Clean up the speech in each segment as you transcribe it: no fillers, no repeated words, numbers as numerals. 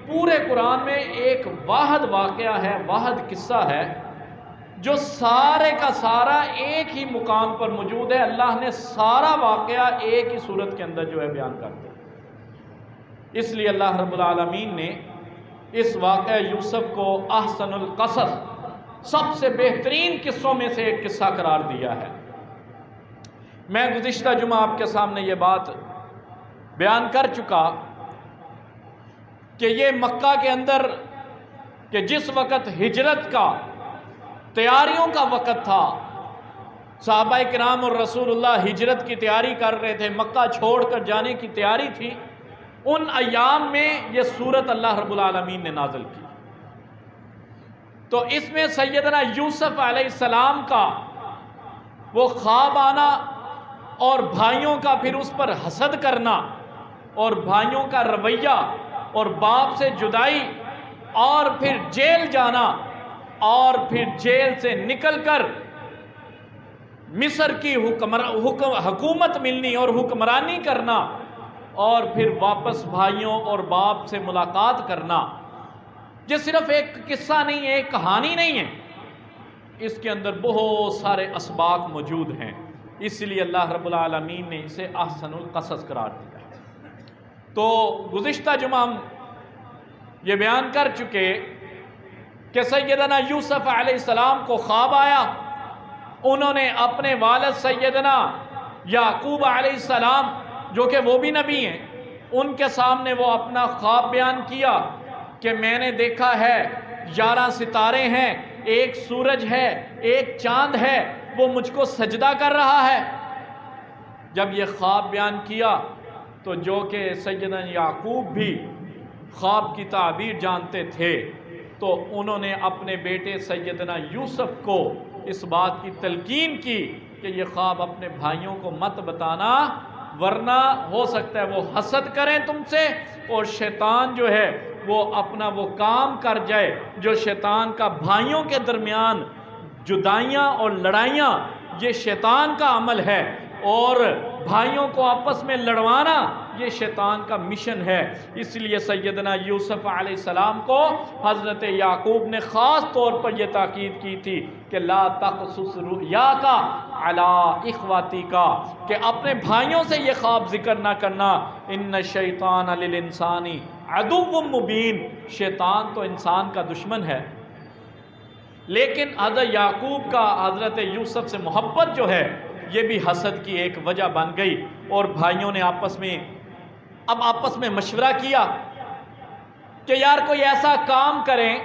پورے قرآن میں ایک واحد واقعہ ہے، واحد قصہ ہے جو سارے کا سارا ایک ہی مقام پر موجود ہے۔ اللہ نے سارا واقعہ ایک ہی صورت کے اندر جو ہے بیان کر دیا۔ اس لیے اللہ رب العالمین نے اس واقعہ یوسف کو احسن القصص، سب سے بہترین قصوں میں سے ایک قصہ قرار دیا ہے۔ میں گزشتہ جمعہ آپ کے سامنے یہ بات بیان کر چکا کہ یہ مکہ کے اندر کہ جس وقت ہجرت کا تیاریوں کا وقت تھا، صحابہ کرام اور رسول اللہ ہجرت کی تیاری کر رہے تھے، مکہ چھوڑ کر جانے کی تیاری تھی، ان ایام میں یہ سورت اللہ رب العالمین نے نازل کی۔ تو اس میں سیدنا یوسف علیہ السلام کا وہ خواب آنا اور بھائیوں کا پھر اس پر حسد کرنا اور بھائیوں کا رویہ اور باپ سے جدائی اور پھر جیل جانا اور پھر جیل سے نکل کر مصر کی حکومت ملنی اور حکمرانی کرنا اور پھر واپس بھائیوں اور باپ سے ملاقات کرنا، یہ صرف ایک قصہ نہیں ہے، ایک کہانی نہیں ہے، اس کے اندر بہت سارے اسباق موجود ہیں۔ اس لیے اللہ رب العالمین نے اسے احسن القصص قرار دیا ہے۔ تو گزشتہ جمعہ ہم یہ بیان کر چکے کہ سیدنا یوسف علیہ السلام کو خواب آیا، انہوں نے اپنے والد سیدنا یعقوب علیہ السلام جو کہ وہ بھی نبی ہیں، ان کے سامنے وہ اپنا خواب بیان کیا کہ میں نے دیکھا ہے 11 ستارے ہیں، ایک سورج ہے، ایک چاند ہے، وہ مجھ کو سجدہ کر رہا ہے۔ جب یہ خواب بیان کیا تو جو کہ سیدنا یعقوب بھی خواب کی تعبیر جانتے تھے، تو انہوں نے اپنے بیٹے سیدنا یوسف کو اس بات کی تلقین کی کہ یہ خواب اپنے بھائیوں کو مت بتانا، ورنہ ہو سکتا ہے وہ حسد کریں تم سے اور شیطان جو ہے وہ اپنا وہ کام کر جائے جو شیطان کا بھائیوں کے درمیان جدائیاں اور لڑائیاں، یہ شیطان کا عمل ہے، اور بھائیوں کو آپس میں لڑوانا یہ شیطان کا مشن ہے۔ اس لیے سیدنا یوسف علیہ السلام کو حضرت یعقوب نے خاص طور پر یہ تاکید کی تھی کہ لا تقصص رؤیاک علی اخواتک، کہ اپنے بھائیوں سے یہ خواب ذکر نہ کرنا، ان الشیطان للانسان عدو مبین، شیطان تو انسان کا دشمن ہے۔ لیکن حضرت یعقوب کا حضرت یوسف سے محبت جو ہے یہ بھی حسد کی ایک وجہ بن گئی، اور بھائیوں نے آپس میں مشورہ کیا کہ یار کوئی ایسا کام کریں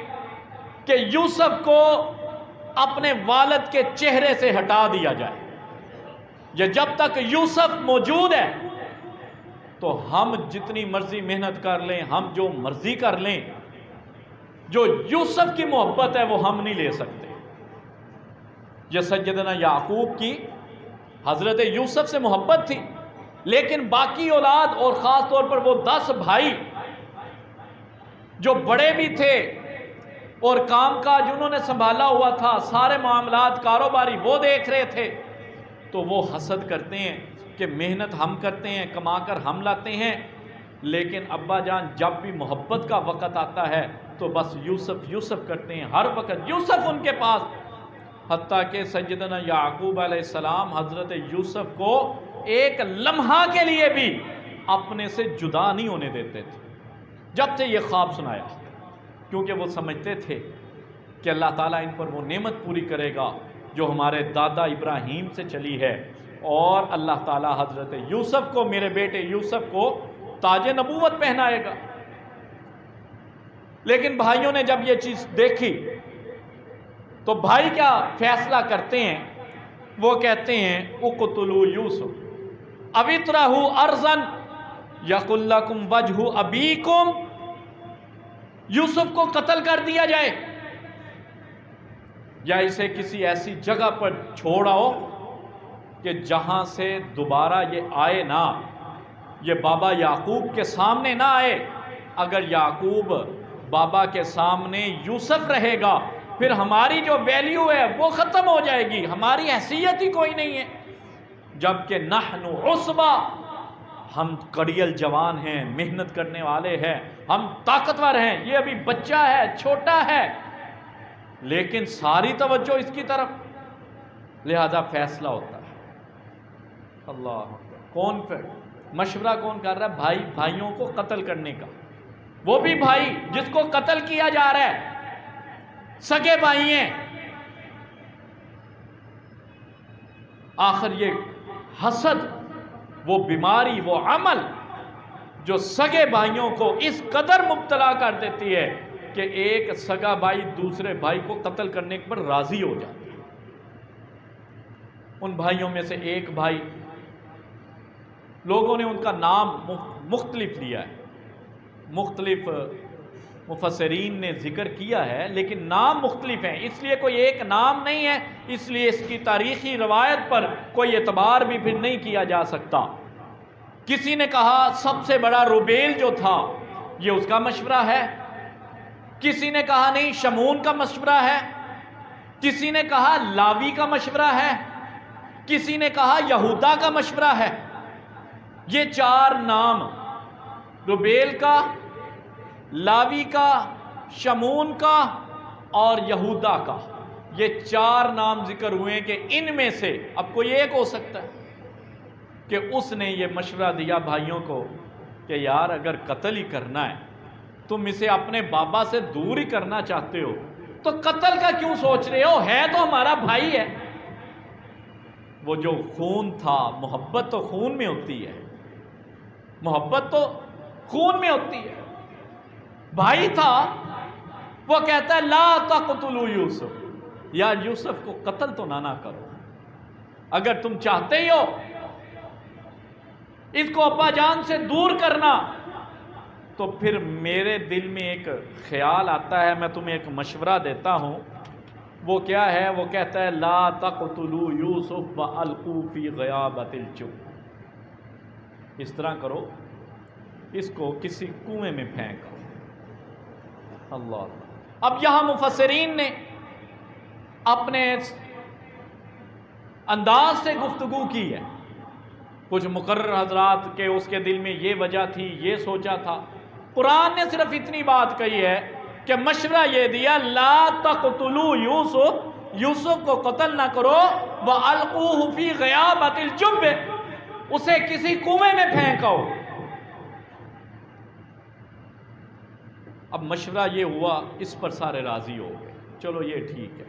کہ یوسف کو اپنے والد کے چہرے سے ہٹا دیا جائے، یہ جب تک یوسف موجود ہے تو ہم جتنی مرضی محنت کر لیں، ہم جو مرضی کر لیں، جو یوسف کی محبت ہے وہ ہم نہیں لے سکتے۔ یہ سیدنا یعقوب کی حضرت یوسف سے محبت تھی، لیکن باقی اولاد اور خاص طور پر وہ 10 بھائی جو بڑے بھی تھے اور کام کاج انہوں نے سنبھالا ہوا تھا، سارے معاملات کاروباری وہ دیکھ رہے تھے، تو وہ حسد کرتے ہیں کہ محنت ہم کرتے ہیں، کما کر ہم لاتے ہیں، لیکن ابا جان جب بھی محبت کا وقت آتا ہے تو بس یوسف یوسف کرتے ہیں، ہر وقت یوسف ان کے پاس، حتیٰ کہ سیدنا یعقوب علیہ السلام حضرت یوسف کو ایک لمحہ کے لیے بھی اپنے سے جدا نہیں ہونے دیتے تھے جب سے یہ خواب سنایا، کیونکہ وہ سمجھتے تھے کہ اللہ تعالیٰ ان پر وہ نعمت پوری کرے گا جو ہمارے دادا ابراہیم سے چلی ہے، اور اللہ تعالیٰ حضرت یوسف کو، میرے بیٹے یوسف کو تاج نبوت پہنائے گا۔ لیکن بھائیوں نے جب یہ چیز دیکھی تو بھائی کیا فیصلہ کرتے ہیں، وہ کہتے ہیں اقتلوا یوسف او اطرحوا ارضا یکن لکم وجہ ابیکم، یوسف کو قتل کر دیا جائے یا اسے کسی ایسی جگہ پر چھوڑاؤ کہ جہاں سے دوبارہ یہ آئے نہ، یہ بابا یعقوب کے سامنے نہ آئے۔ اگر یعقوب بابا کے سامنے یوسف رہے گا پھر ہماری جو ویلیو ہے وہ ختم ہو جائے گی، ہماری حیثیت ہی کوئی نہیں ہے، جبکہ نحن عصبہ، ہم کڑیل جوان ہیں، محنت کرنے والے ہیں، ہم طاقتور ہیں، یہ ابھی بچہ ہے، چھوٹا ہے، لیکن ساری توجہ اس کی طرف، لہذا فیصلہ ہوتا ہے۔ اللہ کون مشورہ کون کر رہا ہے؟ بھائی بھائیوں کو قتل کرنے کا، وہ بھی بھائی جس کو قتل کیا جا رہا ہے، سگے بھائی ہیں۔ آخر یہ حسد، وہ بیماری، وہ عمل جو سگے بھائیوں کو اس قدر مبتلا کر دیتی ہے کہ ایک سگا بھائی دوسرے بھائی کو قتل کرنے پر راضی ہو جاتا ہے۔ ان بھائیوں میں سے ایک بھائی، لوگوں نے ان کا نام مختلف لیا ہے، مختلف مفسرین نے ذکر کیا ہے، لیکن نام مختلف ہیں، اس لیے کوئی ایک نام نہیں ہے، اس لیے اس کی تاریخی روایت پر کوئی اعتبار بھی پھر نہیں کیا جا سکتا۔ کسی نے کہا سب سے بڑا روبیل جو تھا یہ اس کا مشورہ ہے، کسی نے کہا نہیں شمون کا مشورہ ہے، کسی نے کہا لاوی کا مشورہ ہے، کسی نے کہا یہودا کا مشورہ ہے۔ یہ چار نام، روبیل کا، لاوی کا، شمون کا اور یہودا کا، یہ چار نام ذکر ہوئے کہ ان میں سے اب کوئی ایک ہو سکتا ہے کہ اس نے یہ مشورہ دیا بھائیوں کو کہ یار اگر قتل ہی کرنا ہے، تم اسے اپنے بابا سے دور ہی کرنا چاہتے ہو تو قتل کا کیوں سوچ رہے ہو، ہے تو ہمارا بھائی ہے۔ وہ جو خون تھا، محبت تو خون میں ہوتی ہے، محبت تو خون میں ہوتی ہے، بھائی تھا، وہ کہتا ہے لا تقتلوا یوسف، یا یوسف کو قتل تو نہ کرو، اگر تم چاہتے ہی ہو اس کو ابا جان سے دور کرنا تو پھر میرے دل میں ایک خیال آتا ہے، میں تمہیں ایک مشورہ دیتا ہوں، وہ کیا ہے؟ وہ کہتا ہے لا تقتلوا یوسف والقوا فی غیابۃ الجب، اس طرح کرو، اس کو کسی کنویں میں پھینکو۔ اللہ، اب یہاں مفسرین نے اپنے انداز سے گفتگو کی ہے، کچھ مقرر حضرات کے اس کے دل میں یہ وجہ تھی، یہ سوچا تھا۔ قرآن نے صرف اتنی بات کہی ہے کہ مشورہ یہ دیا لا تقتلوا یوسف، یوسف کو قتل نہ کرو، وَأَلْقُوهُ فِي غَيَابَةِ الْجُبِّ، اسے کسی کنویں میں پھینکو۔ اب مشورہ یہ ہوا، اس پر سارے راضی ہو گئے، چلو یہ ٹھیک ہے۔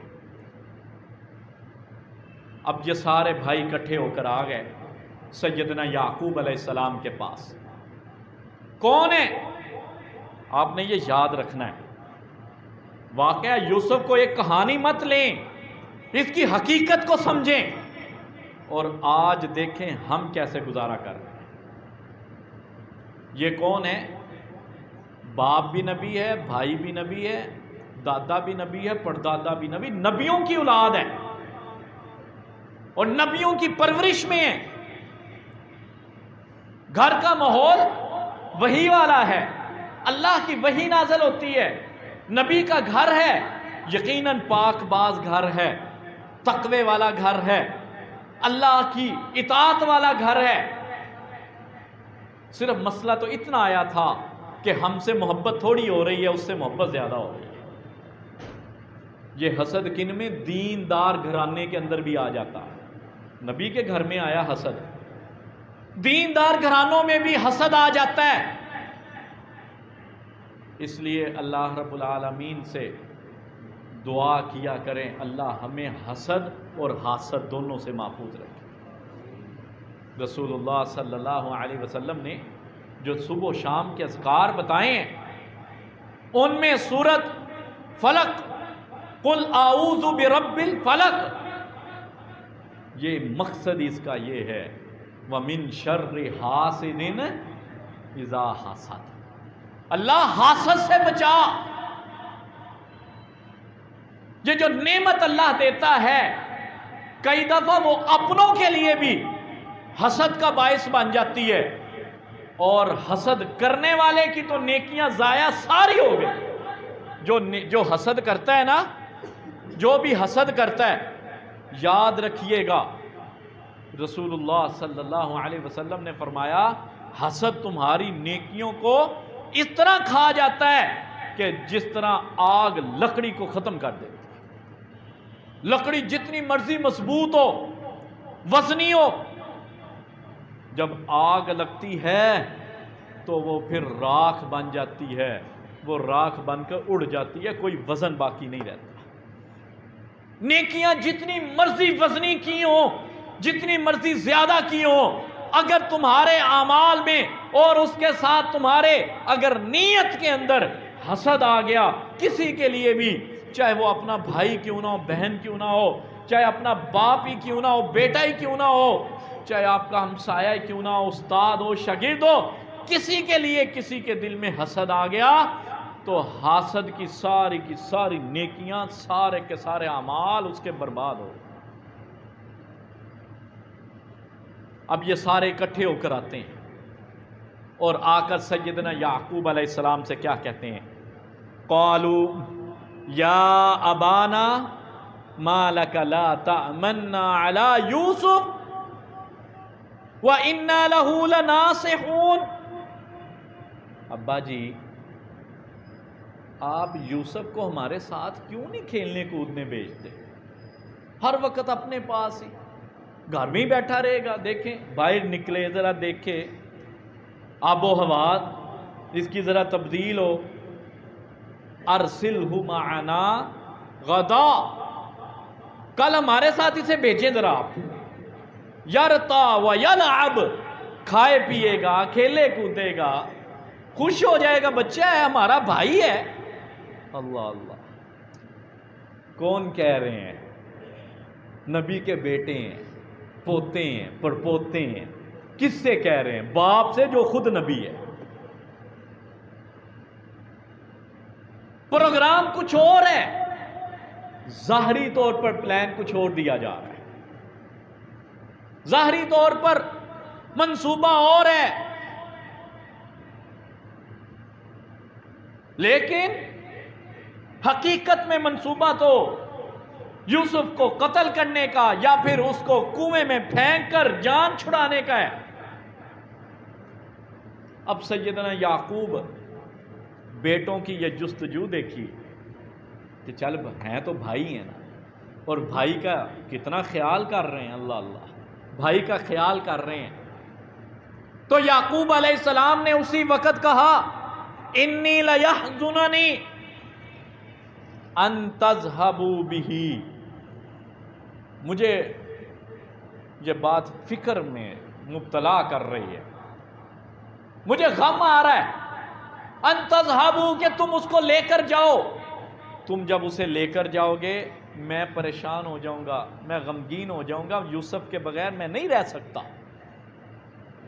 اب یہ سارے بھائی اکٹھے ہو کر آ گئے سیدنا یعقوب علیہ السلام کے پاس۔ کون ہے؟ آپ نے یہ یاد رکھنا ہے، واقعہ یوسف کو ایک کہانی مت لیں، اس کی حقیقت کو سمجھیں، اور آج دیکھیں ہم کیسے گزارا کر رہے ہیں۔ یہ کون ہے؟ باپ بھی نبی ہے، بھائی بھی نبی ہے، دادا بھی نبی ہے، پردادا بھی نبی، نبیوں کی اولاد ہے اور نبیوں کی پرورش میں ہے۔ گھر کا ماحول وحی والا ہے، اللہ کی وحی نازل ہوتی ہے، نبی کا گھر ہے، یقیناً پاک باز گھر ہے، تقوی والا گھر ہے، اللہ کی اطاعت والا گھر ہے۔ صرف مسئلہ تو اتنا آیا تھا کہ ہم سے محبت تھوڑی ہو رہی ہے، اس سے محبت زیادہ ہو رہی ہے۔ یہ حسد کن میں؟ دیندار گھرانے کے اندر بھی آ جاتا ہے، نبی کے گھر میں آیا حسد، دیندار گھرانوں میں بھی حسد آ جاتا ہے۔ اس لیے اللہ رب العالمین سے دعا کیا کریں اللہ ہمیں حسد اور حاسد دونوں سے محفوظ رکھے۔ رسول اللہ صلی اللہ علیہ وسلم نے جو صبح و شام کے اذکار بتائے ہیں، ان میں سورۃ فلق، قل اعوذ برب الفلق، یہ مقصد اس کا یہ ہے، وَمِن شَرِّ حَاسِدٍ اِذَا حَسَدَ، اللہ حاسد سے بچا۔ یہ جو نعمت اللہ دیتا ہے کئی دفعہ وہ اپنوں کے لیے بھی حسد کا باعث بن جاتی ہے، اور حسد کرنے والے کی تو نیکیاں ضائع ساری ہو گئی۔ جو حسد کرتا ہے نا، جو بھی حسد کرتا ہے، یاد رکھیے گا رسول اللہ صلی اللہ علیہ وسلم نے فرمایا حسد تمہاری نیکیوں کو اس طرح کھا جاتا ہے کہ جس طرح آگ لکڑی کو ختم کر دیتی ہے۔ لکڑی جتنی مرضی مضبوط ہو، وزنی ہو، جب آگ لگتی ہے تو وہ پھر راکھ بن جاتی ہے، وہ راکھ بن کر اڑ جاتی ہے، کوئی وزن باقی نہیں رہتا۔ نیکیاں جتنی مرضی وزنی کی ہوں، جتنی مرضی زیادہ کی ہوں، اگر تمہارے اعمال میں اور اس کے ساتھ تمہارے اگر نیت کے اندر حسد آ گیا کسی کے لیے بھی، چاہے وہ اپنا بھائی کیوں نہ ہو، بہن کیوں نہ ہو، چاہے اپنا باپ ہی کیوں نہ ہو، بیٹا ہی کیوں نہ ہو، چاہے آپ کا ہمسایہ کیوں نہ ہو، استاد ہو، شاگرد ہو، کسی کے لیے کسی کے دل میں حسد آ گیا تو حاسد کی ساری نیکیاں، سارے کے سارے اعمال اس کے برباد ہو۔ اب یہ سارے اکٹھے ہو کر آتے ہیں اور آ کر سیدنا یعقوب علیہ السلام سے کیا کہتے ہیں؟ قالوا یا ابانا ما لک لا تأمنا علی یوسف وَإِنَّا لَهُ لَنَاصِحُونَ۔ ابا جی، آپ یوسف کو ہمارے ساتھ کیوں نہیں کھیلنے کودنے بھیجتے؟ ہر وقت اپنے پاس ہی گھر میں ہی بیٹھا رہے گا۔ دیکھیں باہر نکلے، ذرا دیکھے آب و ہوا اس کی ذرا تبدیل ہو۔ ارسلہ معنا غدا، کل ہمارے ساتھ اسے بھیجیں ذرا آپ۔ یرتا و یلعب، کھائے پیے گا، کھیلے کودے گا، خوش ہو جائے گا، بچہ ہے، ہمارا بھائی ہے۔ اللہ اللہ، کون کہہ رہے ہیں؟ نبی کے بیٹے ہیں، پوتے ہیں، پڑپوتے ہیں۔ کس سے کہہ رہے ہیں؟ باپ سے جو خود نبی ہے۔ پروگرام کچھ اور ہے، ظاہری طور پر پلان کچھ اور دیا جا رہا ہے، ظاہری طور پر منصوبہ اور ہے، لیکن حقیقت میں منصوبہ تو یوسف کو قتل کرنے کا یا پھر اس کو کنویں میں پھینک کر جان چھڑانے کا ہے۔ اب سیدنا یعقوب بیٹوں کی یہ جستجو دیکھی کہ چل ہیں تو بھائی ہیں نا، اور بھائی کا کتنا خیال کر رہے ہیں، اللہ اللہ، بھائی کا خیال کر رہے ہیں۔ تو یعقوب علیہ السلام نے اسی وقت کہا انی لیحزننی ان تذهبوا بہ، مجھے یہ بات فکر میں مبتلا کر رہی ہے، مجھے غم آ رہا ہے، ان تذهبوا، کہ تم اس کو لے کر جاؤ۔ تم جب اسے لے کر جاؤ گے میں پریشان ہو جاؤں گا، میں غمگین ہو جاؤں گا، یوسف کے بغیر میں نہیں رہ سکتا۔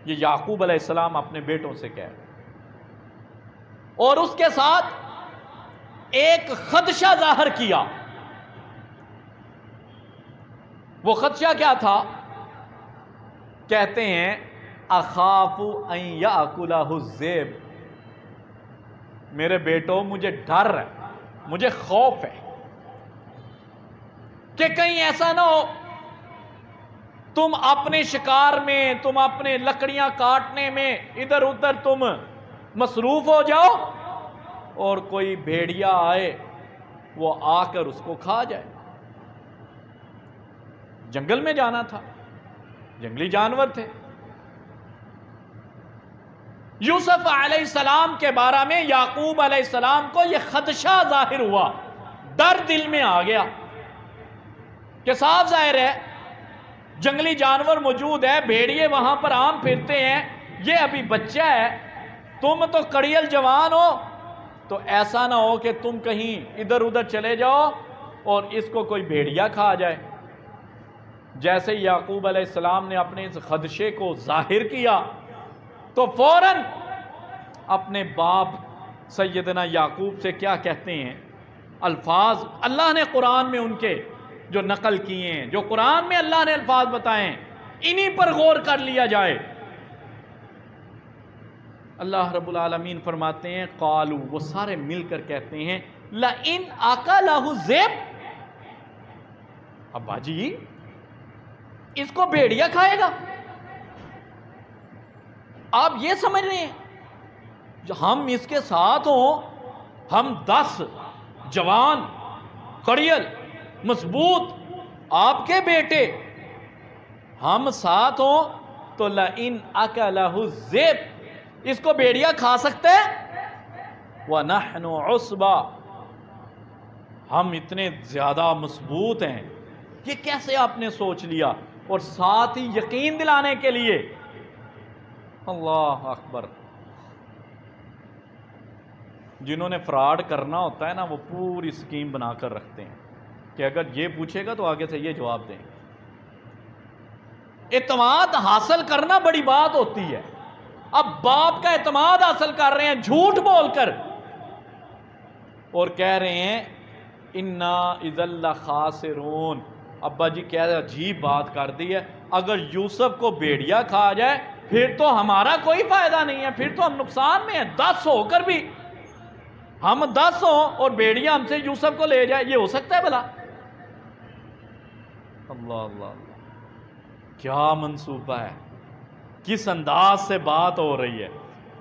یہ یعقوب علیہ السلام اپنے بیٹوں سے کہہ رہے، اور اس کے ساتھ ایک خدشہ ظاہر کیا۔ وہ خدشہ کیا تھا؟ کہتے ہیں اخاف ان یاکلہ الذئب، میرے بیٹوں مجھے ڈر ہے، مجھے خوف ہے کہ کہیں ایسا نہ ہو تم اپنے شکار میں، تم اپنے لکڑیاں کاٹنے میں ادھر ادھر تم مصروف ہو جاؤ اور کوئی بھیڑیا آئے وہ آ کر اس کو کھا جائے۔ جنگل میں جانا تھا، جنگلی جانور تھے۔ یوسف علیہ السلام کے بارے میں یعقوب علیہ السلام کو یہ خدشہ ظاہر ہوا، ڈر دل میں آ گیا کہ صاف ظاہر ہے جنگلی جانور موجود ہے، بھیڑیے وہاں پر عام پھرتے ہیں، یہ ابھی بچہ ہے، تم تو کڑیل جوان ہو، تو ایسا نہ ہو کہ تم کہیں ادھر ادھر چلے جاؤ اور اس کو کوئی بھیڑیا کھا جائے۔ جیسے یعقوب علیہ السلام نے اپنے اس خدشے کو ظاہر کیا تو فوراً اپنے باپ سیدنا یعقوب سے کیا کہتے ہیں؟ الفاظ اللہ نے قرآن میں ان کے جو نقل کیے ہیں، جو قرآن میں اللہ نے الفاظ بتائے ہیں، انہی پر غور کر لیا جائے۔ اللہ رب العالمین فرماتے ہیں قالوا، وہ سارے مل کر کہتے ہیں لئن اکلہ الذئب، ابا جی اس کو بھیڑیا کھائے گا؟ آپ یہ سمجھ رہے ہیں ہم اس کے ساتھ ہوں، ہم 10 جوان کڑیل مضبوط آپ کے بیٹے ہم ساتھ ہوں تو لئن اکلہ الذئب، اس کو بھیڑیا کھا سکتے ہیں، وَنَحْنُ عُصْبَةٌ، ہم اتنے زیادہ مضبوط ہیں۔ یہ کیسے آپ نے سوچ لیا؟ اور ساتھ ہی یقین دلانے کے لیے، اللہ اکبر، جنہوں نے فراڈ کرنا ہوتا ہے نا، وہ پوری سکیم بنا کر رکھتے ہیں کہ اگر یہ پوچھے گا تو آگے سے یہ جواب دیں گے۔ اعتماد حاصل کرنا بڑی بات ہوتی ہے۔ اب باپ کا اعتماد حاصل کر رہے ہیں جھوٹ بول کر، اور کہہ رہے ہیں انا اذا لخاسرون۔ ابا جی کیا عجیب بات کر دی ہے، اگر یوسف کو بھیڑیا کھا جائے پھر تو ہمارا کوئی فائدہ نہیں ہے، پھر تو ہم نقصان میں ہیں۔ 10 ہو کر بھی، ہم 10 ہوں اور بھیڑیا ہم سے یوسف کو لے جائے، یہ ہو سکتا ہے بھلا؟ اللہ اللہ اللہ، کیا منصوبہ ہے، کس انداز سے بات ہو رہی ہے۔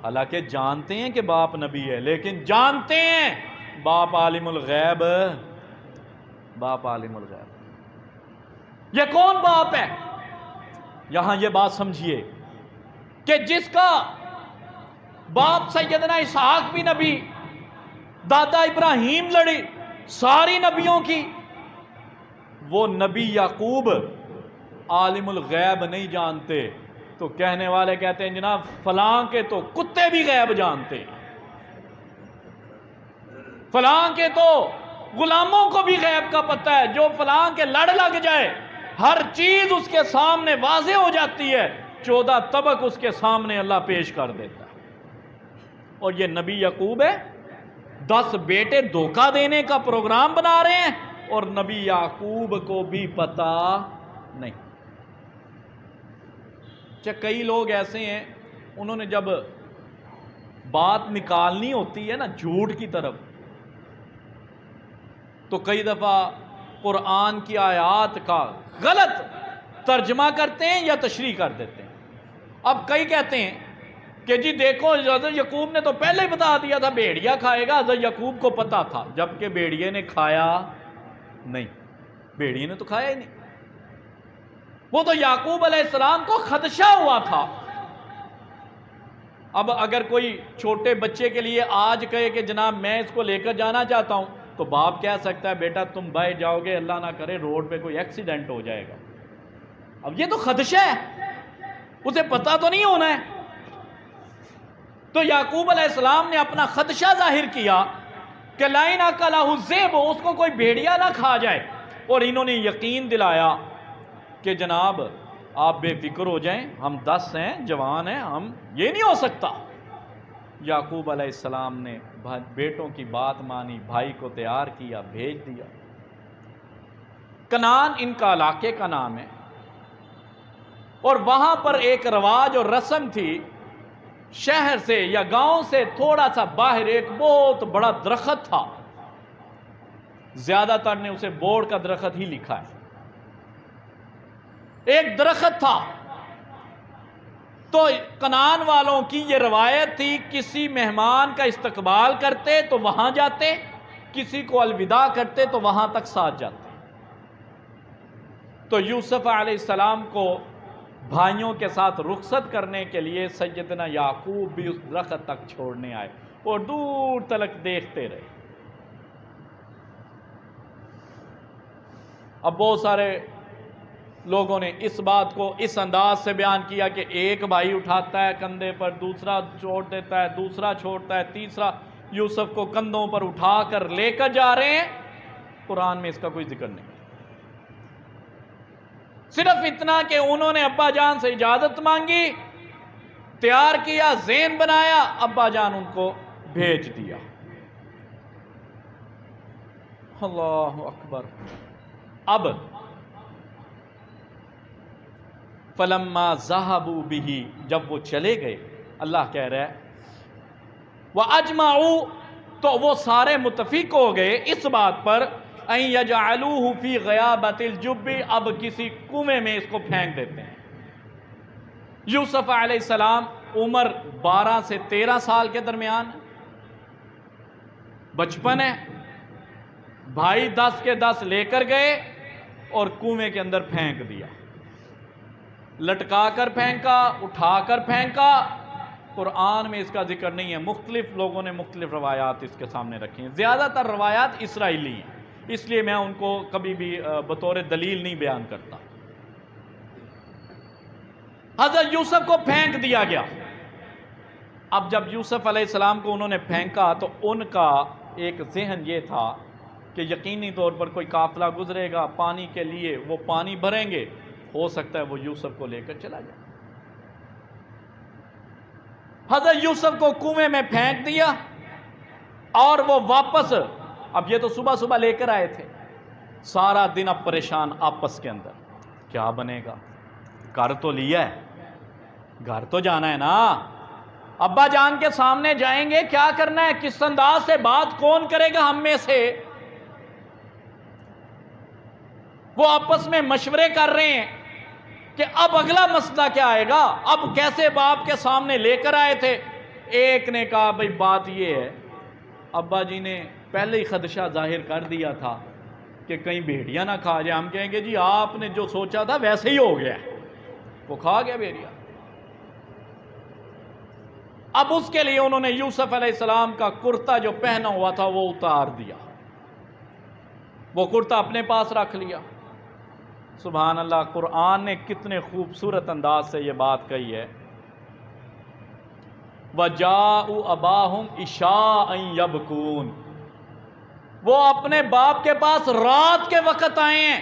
حالانکہ جانتے ہیں کہ باپ نبی ہے، لیکن جانتے ہیں باپ عالم الغیب، باپ عالم الغیب۔ یہ کون باپ ہے؟ یہاں یہ بات سمجھیے کہ جس کا باپ سیدنا اسحاق بھی نبی، دادا ابراہیم لڑی ساری نبیوں کی، وہ نبی یعقوب عالم الغیب نہیں جانتے، تو کہنے والے کہتے ہیں جناب فلاں کے تو کتے بھی غیب جانتے ہیں، فلاں کے تو غلاموں کو بھی غیب کا پتہ ہے، جو فلاں کے لڑ لگ جائے ہر چیز اس کے سامنے واضح ہو جاتی ہے، 14 طبق اس کے سامنے اللہ پیش کر دیتا ہے۔ اور یہ نبی یعقوب ہے، 10 بیٹے دھوکہ دینے کا پروگرام بنا رہے ہیں، اور نبی یعقوب کو بھی پتہ نہیں۔ کئی لوگ ایسے ہیں، انہوں نے جب بات نکالنی ہوتی ہے نا جھوٹ کی طرف، تو کئی دفعہ قرآن کی آیات کا غلط ترجمہ کرتے ہیں یا تشریح کر دیتے ہیں۔ اب کئی کہتے ہیں کہ جی دیکھو حضرت یعقوب نے تو پہلے ہی بتا دیا تھا بھیڑیا کھائے گا، حضرت یعقوب کو پتا تھا، جبکہ بھیڑیے نے کھایا نہیں، بھیڑیے نے تو کھایا ہی نہیں، وہ تو یعقوب علیہ السلام کو خدشہ ہوا تھا۔ اب اگر کوئی چھوٹے بچے کے لیے آج کہے کہ جناب میں اس کو لے کر جانا چاہتا ہوں، تو باپ کہہ سکتا ہے بیٹا تم بائے جاؤ گے، اللہ نہ کرے روڈ پہ کوئی ایکسیڈنٹ ہو جائے گا۔ اب یہ تو خدشہ ہے، اسے پتہ تو نہیں ہونا ہے۔ تو یعقوب علیہ السلام نے اپنا خدشہ ظاہر کیا کہ لائن اکلہ الذئب، اس کو کوئی بھیڑیا نہ کھا جائے، اور انہوں نے یقین دلایا کہ جناب آپ بے فکر ہو جائیں، ہم 10 ہیں، جوان ہیں، ہم یہ نہیں ہو سکتا۔ یعقوب علیہ السلام نے بیٹوں کی بات مانی، بھائی کو تیار کیا، بھیج دیا۔ کنعان ان کا علاقے کا نام ہے، اور وہاں پر ایک رواج اور رسم تھی، شہر سے یا گاؤں سے تھوڑا سا باہر ایک بہت بڑا درخت تھا، زیادہ تر نے اسے بوڑ کا درخت ہی لکھا ہے۔ ایک درخت تھا، تو کنعان والوں کی یہ روایت تھی، کسی مہمان کا استقبال کرتے تو وہاں جاتے، کسی کو الوداع کرتے تو وہاں تک ساتھ جاتے۔ تو یوسف علیہ السلام کو بھائیوں کے ساتھ رخصت کرنے کے لیے سیدنا یعقوب بھی اس درخت تک چھوڑنے آئے، اور دور تلک دیکھتے رہے۔ اب بہت سارے لوگوں نے اس بات کو اس انداز سے بیان کیا کہ ایک بھائی اٹھاتا ہے کندھے پر، دوسرا چھوڑ دیتا ہے، دوسرا چھوڑتا ہے، تیسرا یوسف کو کندھوں پر اٹھا کر لے کر جا رہے ہیں۔ قرآن میں اس کا کوئی ذکر نہیں، صرف اتنا کہ انہوں نے ابا جان سے اجازت مانگی، تیار کیا، ذہن بنایا، ابا جان ان کو بھیج دیا۔ اللہ اکبر۔ اب فلما ذهبوا به، جب وہ چلے گئے، اللہ کہہ رہا ہے وَأَجْمَعُوا، تو وہ سارے متفق ہو گئے اس بات پر أَن يَجْعَلُوهُ فِي غَيَابَةِ الْجُبِّ، اب کسی کنویں میں اس کو پھینک دیتے ہیں۔ یوسف علیہ السلام عمر 12 سے 13 سال کے درمیان، بچپن ہے، بھائی 10 کے 10 لے کر گئے اور کنویں کے اندر پھینک دیا، لٹکا کر پھینکا، اٹھا کر پھینکا۔ قرآن میں اس کا ذکر نہیں ہے، مختلف لوگوں نے مختلف روایات اس کے سامنے رکھی ہیں، زیادہ تر روایات اسرائیلی ہیں، اس لیے میں ان کو کبھی بھی بطور دلیل نہیں بیان کرتا۔ حضرت یوسف کو پھینک دیا گیا۔ اب جب یوسف علیہ السلام کو انہوں نے پھینکا تو ان کا ایک ذہن یہ تھا کہ یقینی طور پر کوئی قافلہ گزرے گا پانی کے لیے، وہ پانی بھریں گے، ہو سکتا ہے وہ یوسف کو لے کر چلا جائے۔ حضرت یوسف کو کنویں میں پھینک دیا اور وہ واپس، اب یہ تو صبح صبح لے کر آئے تھے، سارا دن اب پریشان آپس کے اندر، کیا بنے گا، گھر تو لیا ہے، گھر تو جانا ہے نا، ابا جان کے سامنے جائیں گے، کیا کرنا ہے، کس انداز سے بات کون کرے گا ہم میں سے۔ وہ آپس میں مشورے کر رہے ہیں کہ اب اگلا مسئلہ کیا آئے گا، اب کیسے باپ کے سامنے لے کر آئے تھے۔ ایک نے کہا بھئی بات یہ ہے، ابا جی نے پہلے ہی خدشہ ظاہر کر دیا تھا کہ کہیں بھیڑیا نہ کھا جائے، ہم کہیں گے جی آپ نے جو سوچا تھا ویسے ہی ہو گیا، وہ کھا گیا بھیڑیا۔ اب اس کے لیے انہوں نے یوسف علیہ السلام کا کرتا جو پہنا ہوا تھا وہ اتار دیا، وہ کرتا اپنے پاس رکھ لیا۔ سبحان اللہ، قرآن نے کتنے خوبصورت انداز سے یہ بات کہی ہے، وَجَاءُوا أَبَاهُمْ عِشَاءً يَبْكُونَ، وہ اپنے باپ کے پاس رات کے وقت آئے ہیں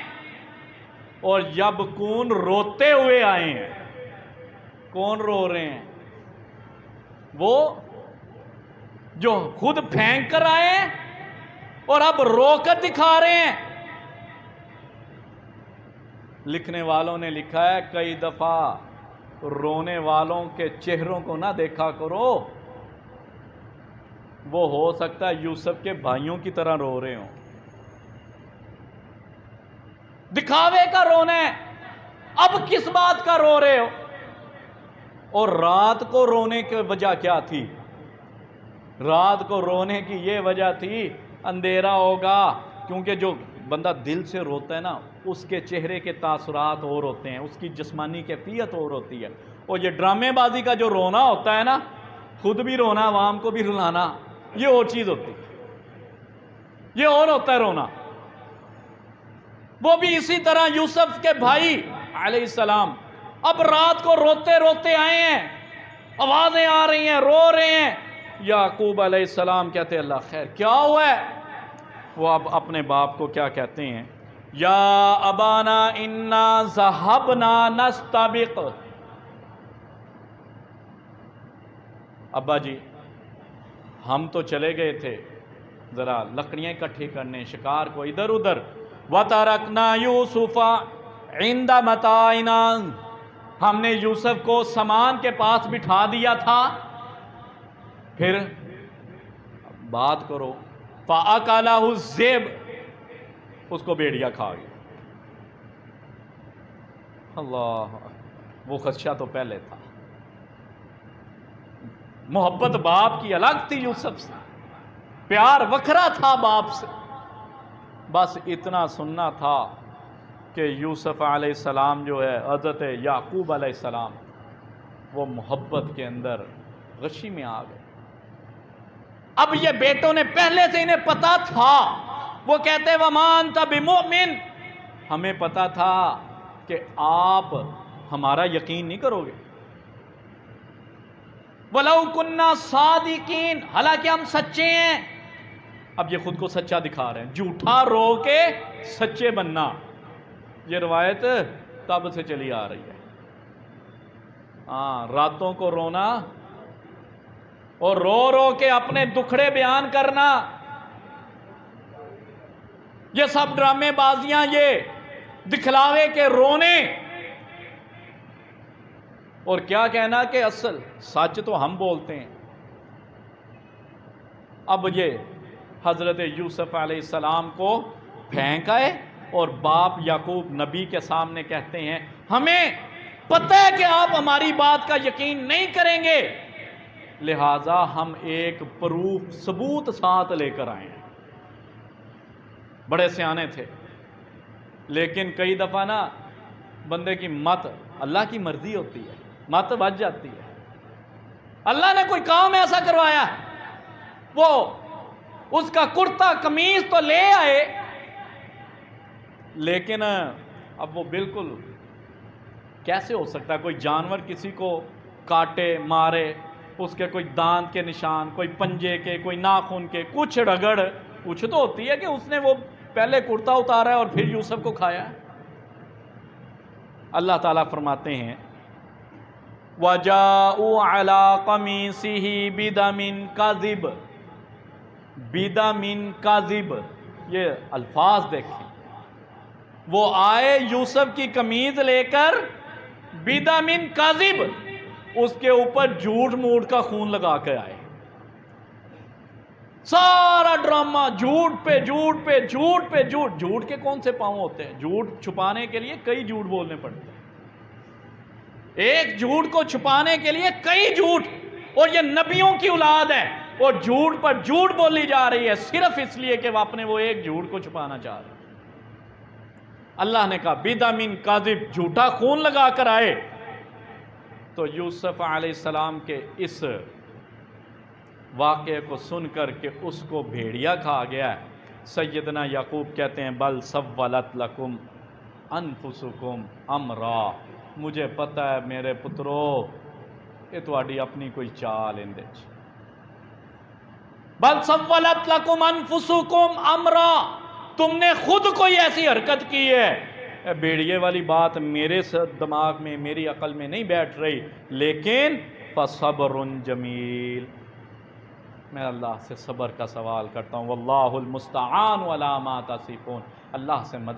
اور یبکون روتے ہوئے آئے ہیں۔ کون رو رہے ہیں؟ وہ جو خود پھینک کر آئے ہیں اور اب رو کر دکھا رہے ہیں۔ لکھنے والوں نے لکھا ہے کئی دفعہ رونے والوں کے چہروں کو نہ دیکھا کرو، وہ ہو سکتا ہے یوسف کے بھائیوں کی طرح رو رہے ہوں، دکھاوے کا رونا ہے۔ اب کس بات کا رو رہے ہو؟ اور رات کو رونے کی وجہ کیا تھی؟ رات کو رونے کی یہ وجہ تھی اندھیرا ہوگا، کیونکہ جو بندہ دل سے روتا ہے نا اس کے چہرے کے تاثرات اور ہوتے ہیں، اس کی جسمانی کیفیت اور ہوتی ہے، اور یہ ڈرامے بازی کا جو رونا ہوتا ہے نا، خود بھی رونا عوام کو بھی رلانا، یہ اور چیز ہوتی ہے، یہ اور ہوتا ہے رونا۔ وہ بھی اسی طرح یوسف کے بھائی علیہ السلام اب رات کو روتے روتے آئے ہیں، آوازیں آ رہی ہیں، رو رہے ہیں۔ یعقوب علیہ السلام کہتے ہیں اللہ خیر کیا ہوا ہے؟ وہ اب اپنے باپ کو کیا کہتے ہیں؟ یا ابانا انا ذہبنا نستبق، ابا جی ہم تو چلے گئے تھے ذرا لکڑیاں اکٹھی کرنے، شکار کو ادھر ادھر، وَتَرَكْنَا يُوسُفَ عِنْدَ مَتَاعِنَا، ہم نے یوسف کو سامان کے پاس بٹھا دیا تھا، پھر بات کرو فَأَكَلَهُ الذِّئْبُ، اس کو بھیڑیا کھا گیا۔ اللہ، وہ خدشہ تو پہلے تھا، محبت باپ کی الگ تھی یوسف سے، پیار وکھرا تھا باپ سے، بس اتنا سننا تھا کہ یوسف علیہ السلام جو ہے حضرت یعقوب علیہ السلام وہ محبت کے اندر غشی میں آ گئے۔ اب یہ بیٹوں نے پہلے سے انہیں پتا تھا، وہ کہتے وَمَا أَنْتَ بِمُؤْمِنٍ، ہمیں پتا تھا کہ آپ ہمارا یقین نہیں کرو گے، وَلَوْ كُنَّا صَادِقِينَ، حالانکہ ہم سچے ہیں۔ اب یہ خود کو سچا دکھا رہے ہیں، جھوٹا رو کے سچے بننا، یہ روایت تب سے چلی آ رہی ہے۔ ہاں، راتوں کو رونا اور رو رو کے اپنے دکھڑے بیان کرنا، یہ سب ڈرامے بازیاں، یہ دکھلاوے کے رونے، اور کیا کہنا کہ اصل سچ تو ہم بولتے ہیں۔ اب یہ حضرت یوسف علیہ السلام کو پھینک آئے اور باپ یعقوب نبی کے سامنے کہتے ہیں ہمیں پتہ ہے کہ آپ ہماری بات کا یقین نہیں کریں گے، لہٰذا ہم ایک پروف ثبوت ساتھ لے کر آئے ہیں۔ بڑے سیانے تھے، لیکن کئی دفعہ نا بندے کی مت، اللہ کی مرضی ہوتی ہے، مت بچ جاتی ہے۔ اللہ نے کوئی کام ایسا کروایا، وہ اس کا کرتا قمیض تو لے آئے، لیکن اب وہ بالکل کیسے ہو سکتا ہے؟ کوئی جانور کسی کو کاٹے مارے، اس کے کوئی دانت کے نشان، کوئی پنجے کے، کوئی ناخن کے، کچھ رگڑ، کچھ تو ہوتی ہے کہ اس نے وہ پہلے کرتا اتارا ہے اور پھر یوسف کو کھایا ہے۔ اللہ تعالیٰ فرماتے ہیں وَجَاءُوا عَلَىٰ قَمِيصِهِ بِدَمٍ كَذِبٍ، بِدَمٍ كَذِبٍ، یہ الفاظ دیکھیں، وہ آئے یوسف کی قمیض لے کر، بِدَمٍ كَذِبٍ، اس کے اوپر جھوٹ موٹ کا خون لگا کے آئے۔ سارا ڈرامہ جھوٹ پہ جھوٹ پہ جھوٹ پہ جھوٹ۔ جھوٹ کے کون سے پاؤں ہوتے ہیں؟ جھوٹ چھپانے کے لیے کئی جھوٹ بولنے پڑتے ہیں، ایک جھوٹ کو چھپانے کے لیے کئی جھوٹ، اور یہ نبیوں کی اولاد ہے، اور جھوٹ پر جھوٹ بولی جا رہی ہے صرف اس لیے کہ وہ اپنے وہ ایک جھوٹ کو چھپانا چاہ رہے ہیں۔ اللہ نے کہا بِدَمٍ كَذِبٍ، جھوٹا خون لگا کر آئے۔ تو یوسف علیہ السلام کے اس واقعے کو سن کر کہ اس کو بھیڑیا کھا گیا ہے، سیدنا یعقوب کہتے ہیں بل سولت لکم انفسکم امرا، مجھے پتہ ہے میرے پترو یہ تہاڈی اپنی کوئی چال اندے چ، بل سولت لکم انفسکم امرا، تم نے خود کوئی ایسی حرکت کی ہے۔ بھیڑیے والی بات میرے دماغ میں، میری عقل میں نہیں بیٹھ رہی، لیکن فصبر جمیل، میں اللہ سے صبر کا سوال کرتا ہوں، واللہ المستعان علی ما تصفون، اللہ سے مدد